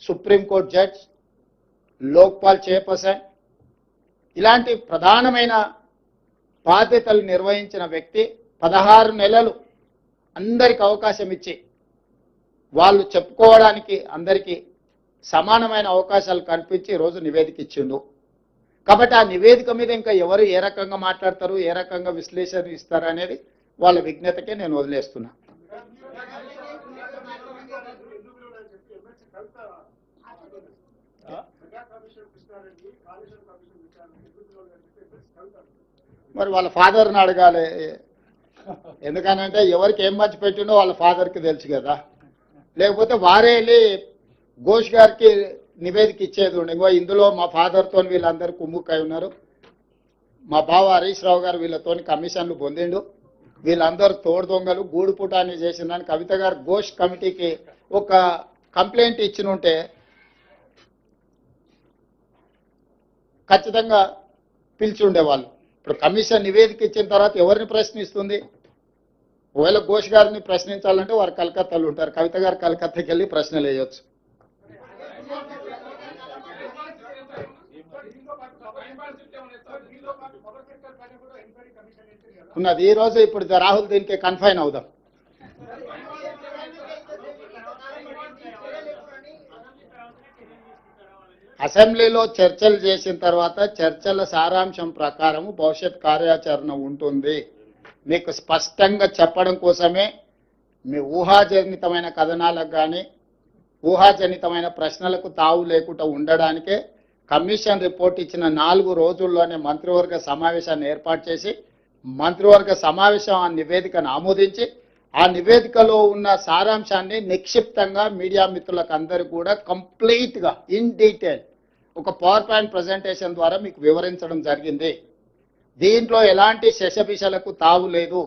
Supreme court judge, Lokpal chairperson, ఇలాంటి ప్రధానమైన బాధ్యతలు నిర్వహించిన వ్యక్తి 16 నెలలు అందరికి అవకాశం ఇచ్చి వాళ్ళు చెప్పుకోవడానికి అందరికీ సమానమైన అవకాశాలు కల్పించి ఈరోజు నివేదిక ఇచ్చిండు. కాబట్టి ఆ నివేదిక మీద ఇంకా ఎవరు ఏ రకంగా మాట్లాడతారు, ఏ రకంగా విశ్లేషణ ఇస్తారు అనేది వాళ్ళ విజ్ఞతకే నేను వదిలేస్తున్నా. మరి వాళ్ళ ఫాదర్ని అడగాలి. ఎందుకనంటే ఎవరికి ఏం మంచి పెట్టిండో వాళ్ళ ఫాదర్కి తెలుసు కదా. లేకపోతే వారే వెళ్ళి ఘోష్ గారికి నివేదిక ఇచ్చేది ఉండే, ఇంకో ఇందులో మా ఫాదర్తో వీళ్ళందరూ కుమ్ముక్కై ఉన్నారు, మా బావ హరీష్ రావు గారు వీళ్ళతో కమిషన్లు పొందిండు, వీళ్ళందరూ తోడు దొంగలు గూడుపుటాన్ని చేసిందని కవిత గారు ఘోష్ కమిటీకి ఒక కంప్లైంట్ ఇచ్చినుంటే ఖచ్చితంగా పిలిచి ఉండేవాళ్ళు. ఇప్పుడు కమిషన్ నివేదిక ఇచ్చిన తర్వాత ఎవరిని ప్రశ్నిస్తుంది? ఒకవేళ ఘోష్ గారిని ప్రశ్నించాలంటే వారు కలకత్తాలో ఉంటారు, కవిత గారు కలకత్తాకి వెళ్ళి ప్రశ్నలు వేయవచ్చు. ఉన్నది ఈ రోజు. ఇప్పుడు రాహుల్ దీనికి కన్ఫైన్ అవుదాం. అసెంబ్లీలో చర్చలు చేసిన తర్వాత చర్చల సారాంశం ప్రకారం భవిష్యత్ కార్యాచరణ ఉంటుంది. మీకు స్పష్టంగా చెప్పడం కోసమే మీ ఊహాజనితమైన కథనాలకు కానీ ఊహాజనితమైన ప్రశ్నలకు తావు లేకుండా ఉండడానికే కమిషన్ రిపోర్ట్ ఇచ్చిన 4 రోజుల్లోనే మంత్రివర్గ సమావేశాన్ని ఏర్పాటు చేసి మంత్రివర్గ సమావేశం ఆ నివేదికను ఆమోదించి ఆ నివేదికలో ఉన్న సారాంశాన్ని నిక్షిప్తంగా మీడియా మిత్రులకు అందరూ కూడా కంప్లీట్గా ఇన్ డీటెయిల్ ఒక పవర్ పాయింట్ ప్రజెంటేషన్ ద్వారా మీకు వివరించడం జరిగింది. దీంట్లో ఎలాంటి శశభిషలకు తావు లేదు.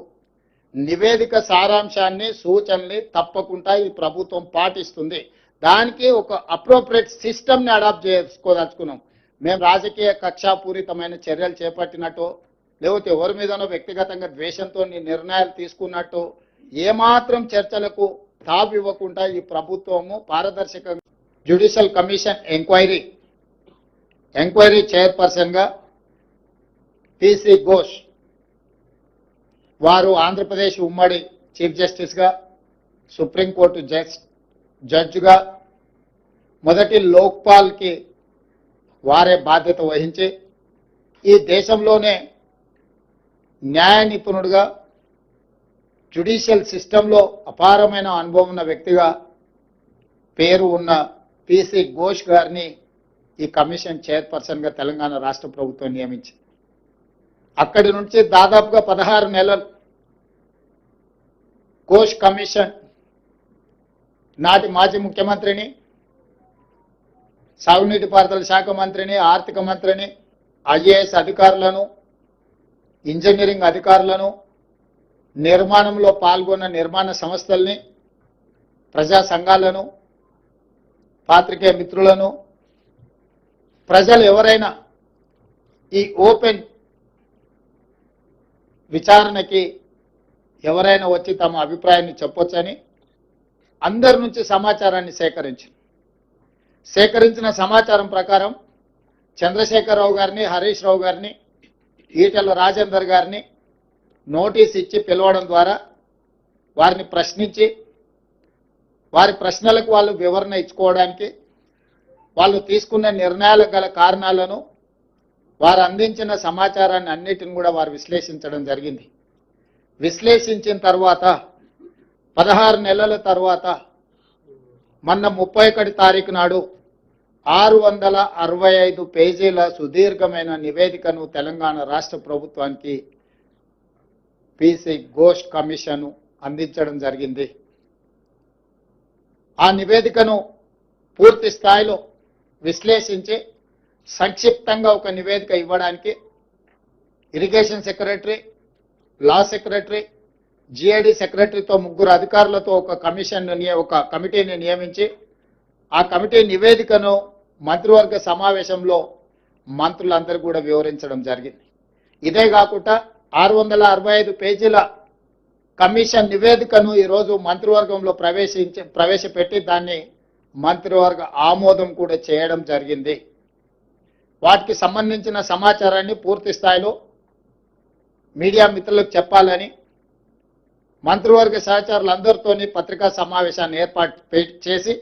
నివేదిక సారాంశాన్ని సూచనల్ని తప్పకుండా ఈ ప్రభుత్వం పాటిస్తుంది. దానికి ఒక అప్రోప్రియేట్ సిస్టమ్ని అడాప్ట్ చేసుకోదలుచుకున్నాం. మేము రాజకీయ కక్షాపూరితమైన చర్యలు చేపట్టినట్టు లేకపోతే ఎవరి మీదనో వ్యక్తిగతంగా ద్వేషంతో నిర్ణయాలు తీసుకున్నట్టు ఏమాత్రం చర్చలకు తావు ఇవ్వకుండా ఈ ప్రభుత్వము పారదర్శకంగా జ్యుడిషియల్ కమిషన్ ఎంక్వైరీ చైర్పర్సన్గా పిసి ఘోష్ వారు ఆంధ్రప్రదేశ్ ఉమ్మడి చీఫ్ జస్టిస్గా, సుప్రీంకోర్టు జడ్జిగా మొదటి లోక్పాల్కి వారే బాధ్యత వహించి ఈ దేశంలోనే న్యాయ నిపుణుడిగా జ్యుడిషియల్ సిస్టంలో అపారమైన అనుభవం ఉన్న వ్యక్తిగా పేరు ఉన్న పిసి ఘోష్ గారిని ఈ కమిషన్ చైర్పర్సన్గా తెలంగాణ రాష్ట్ర ప్రభుత్వం నియమించింది. అక్కడి నుంచి దాదాపుగా 16 నెలలు ఘోష్ కమిషన్ నాటి మాజీ ముఖ్యమంత్రిని, సాగునీటి పారుదల శాఖ మంత్రిని, ఆర్థిక మంత్రిని, ఐఏఎస్ అధికారులను, ఇంజనీరింగ్ అధికారులను, నిర్మాణంలో పాల్గొన్న నిర్మాణ సంస్థల్ని, ప్రజా సంఘాలను, పాత్రికేయ మిత్రులను, ప్రజలు ఎవరైనా ఈ ఓపెన్ విచారణకి ఎవరైనా వచ్చి తమ అభిప్రాయాన్ని చెప్పొచ్చని అందరి నుంచి సమాచారాన్ని సేకరించిన సమాచారం ప్రకారం చంద్రశేఖరరావు గారిని, హరీష్ రావు గారిని, ఈటెల రాజేందర్ గారిని నోటీస్ ఇచ్చి పిలవడం ద్వారా వారిని ప్రశ్నించి వారి ప్రశ్నలకు వాళ్ళు వివరణ ఇచ్చుకోవడానికి, వాళ్ళు తీసుకున్న నిర్ణయాలకు గల కారణాలను, వారు అందించిన సమాచారాన్ని అన్నిటిని కూడా వారు విశ్లేషించడం జరిగింది. విశ్లేషించిన తర్వాత 16 నెలల తర్వాత మొన్న 31 తారీఖు నాడు 665 పేజీల సుదీర్ఘమైన నివేదికను తెలంగాణ రాష్ట్ర ప్రభుత్వానికి పిసి ఘోష్ కమిషన్ అందించడం జరిగింది. ఆ నివేదికను పూర్తి స్థాయిలో విశ్లేషించి సంక్షిప్తంగా ఒక నివేదిక ఇవ్వడానికి irrigation secretary, law secretary, GID సెక్రటరీతో 3 అధికారులతో ఒక కమిటీని నియమించి ఆ కమిటీ నివేదికను మంత్రివర్గ సమావేశంలో మంత్రులందరూ కూడా వివరించడం జరిగింది. ఇదే కాకుండా 665 పేజీల కమిషన్ నివేదికను ఈరోజు మంత్రివర్గంలో ప్రవేశపెట్టి దాన్ని మంత్రివర్గ ఆమోదం కూడా చేయడం జరిగింది. వాటికి సంబంధించిన సమాచారాన్ని పూర్తి స్థాయిలో మీడియా మిత్రులకు చెప్పాలని మంత్రివర్గ సహచరులందరితోని పత్రికా సమావేశాన్ని ఏర్పాటు చేసి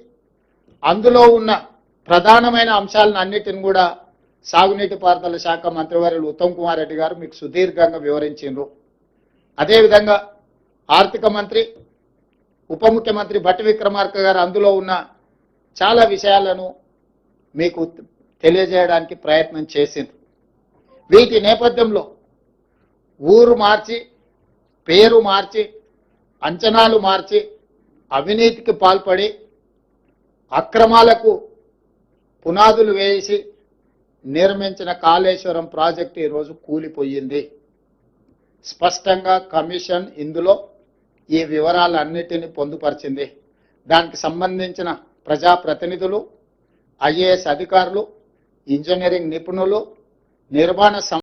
అందులో ఉన్న ప్రధానమైన అంశాలను అన్నిటిని కూడా సాగునీటి పారుదల శాఖ మంత్రివర్యులు ఉత్తమ్ కుమార్ రెడ్డి గారు మీకు సుదీర్ఘంగా వివరించారు. అదేవిధంగా ఆర్థిక మంత్రి ఉప ముఖ్యమంత్రి భట్టి విక్రమార్క గారు అందులో ఉన్న చాలా విషయాలను మీకు తెలియజేయడానికి ప్రయత్నం చేసింది. వీటి నేపథ్యంలో ఊరు మార్చి, పేరు మార్చి, అంచనాలు మార్చి, అవినీతికి పాల్పడి అక్రమాలకు పునాదులు వేసి నిర్మించిన కాళేశ్వరం ప్రాజెక్టు ఈరోజు కూలిపోయింది. స్పష్టంగా కమిషన్ ఇందులో ఈ వివరాలన్నిటిని పొందుపరిచింది. దానికి సంబంధించిన ప్రజాప్రతినిధులు, ఐఏఎస్ అధికారులు, ఇంజనీరింగ్ నిపుణులు, నిర్మాణ